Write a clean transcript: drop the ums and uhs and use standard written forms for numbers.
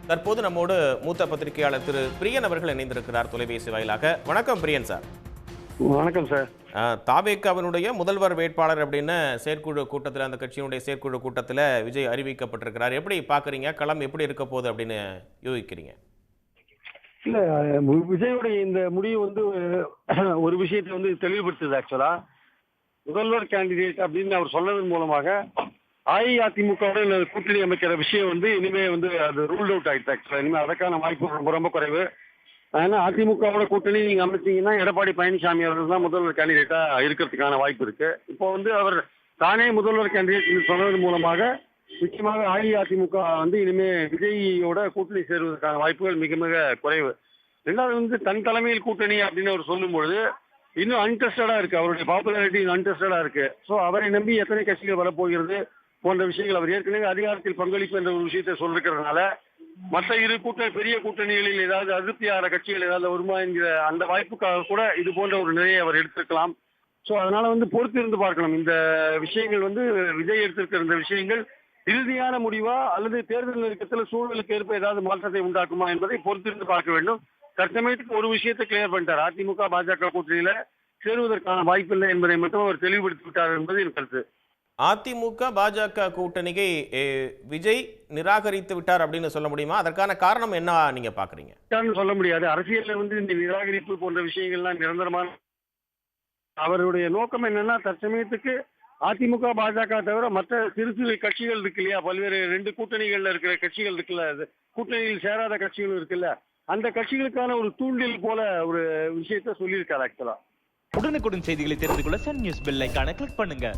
தற்போது நம்மோடு மூத்த பத்திரிகையாளர் திரு பிரியன் அவர்கள் இணைந்திருக்கிறார் தொலைபேசி வாயிலாக. வணக்கம் பிரியன் சார். வணக்கம் சார். தாவேக்காவினுடைய முதல்வர் வேட்பாளர் அப்படின்னு செயற்குழு கூட்டத்தில், அந்த கட்சியினுடைய செயற்குழு கூட்டத்தில் விஜய் அறிவிக்கப்பட்டிருக்கிறார். எப்படி பார்க்குறீங்க? களம் எப்படி இருக்க போகுது அப்படின்னு யூகிக்கிறீங்க? இல்ல, விஜயுடைய இந்த முடிவு வந்து ஒரு விஷயத்தை வந்து தெளிவுபடுத்துது. ஆக்சுவலா முதல்வர் கேண்டிடேட் அப்படின்னு அவர் சொன்னதன் மூலமாக அஇஅதிமுகவுடன் கூட்டணி அமைக்கிற விஷயம் வந்து இனிமே வந்து அது ரூல்ட் அவுட் ஆயிடுச்சு. ஆக்சுவலா இனிமே அதற்கான வாய்ப்பு ரொம்ப ரொம்ப குறைவு. ஏன்னா அதிமுகவோட கூட்டணி நீங்க அமைச்சீங்கன்னா எடப்பாடி பழனிசாமி அவர்கள் தான் முதல்வர் கேண்டிடேட்டா இருக்கிறதுக்கான வாய்ப்பு இருக்கு. இப்போ வந்து அவர் தானே முதல்வர் கேண்டிடேட் சொன்னதன் மூலமாக நிச்சயமாக அஇஅதிமுக வந்து இனிமே விஜயோட கூட்டணி சேருவதற்கான வாய்ப்புகள் மிக மிக குறைவு. ரெண்டாவது வந்து தன் தலைமையில் கூட்டணி அப்படின்னு அவர் சொல்லும்பொழுது இன்னும் அன்டெஸ்டடா இருக்கு, அவருடைய பாப்புலாரிட்டி அன்டெஸ்டடா இருக்கு. ஸோ அவரை நம்பி எத்தனை கட்சிகள் வரப்போகிறது போன்ற விஷயங்கள், அவர் ஏற்கனவே அதிகாரத்தில் பங்களிப்பு என்ற ஒரு விஷயத்தை சொல்லிருக்கிறதுனால மற்ற இரு பெரிய கூட்டணிகளில் ஏதாவது அதிருப்தியான கட்சிகள் ஏதாவது வருமா என்கிற அந்த வாய்ப்புக்காக கூட இது போன்ற ஒரு நிலையை அவர் எடுத்திருக்கலாம். ஸோ அதனால வந்து பொறுத்து இருந்து பார்க்கணும். இந்த விஷயங்கள் வந்து விஜய் எடுத்திருக்கிற இந்த விஷயங்கள் இறுதியான முடிவா அல்லது தேர்தல் நெருக்கத்தில் சூழலுக்கு ஏற்ப ஏதாவது மாற்றத்தை உண்டாக்குமா என்பதை பொறுத்திருந்து பார்க்க வேண்டும். தற்சமயத்துக்கு ஒரு விஷயத்தை கிளியர் பண்ணிட்டார், அதிமுக பாஜக கூட்டணியில சேருவதற்கான வாய்ப்பில்லை என்பதை மட்டும் அவர் தெளிவுபடுத்தி விட்டார் என்பது என் கருத்து. அதிமுக பாஜக கூட்டணியை விஜய் நிராகரித்து விட்டார் அப்படின்னு சொல்ல முடியுமா? அதற்கான காரணம் என்ன நீங்க பாக்குறீங்க? சொல்ல முடியாது. அரசியல்ல வந்து இந்த நிராகரிப்பு போன்ற விஷயங்கள்லாம் நிரந்தரமான அவருடைய நோக்கம் என்னன்னா, தற்சமயத்துக்கு அதிமுக பாஜக தவிர மற்ற சிறு சிறு கட்சிகள் இருக்கு இல்லையா, பல்வேறு 2 கூட்டணிகள்ல இருக்கிற கட்சிகள் இருக்குல்ல, கூட்டணியில் சேராத கட்சிகள் இருக்குல்ல, அந்த கட்சிகளுக்கான ஒரு தூண்டில் போல ஒரு விஷயத்த சொல்லியிருக்காரு. ஆக்சுவலா உடனுக்குடன் செய்திகளை தெரிந்து கொள்ள சன் நியூஸ் பெல் ஐகானை கிளிக் பண்ணுங்க.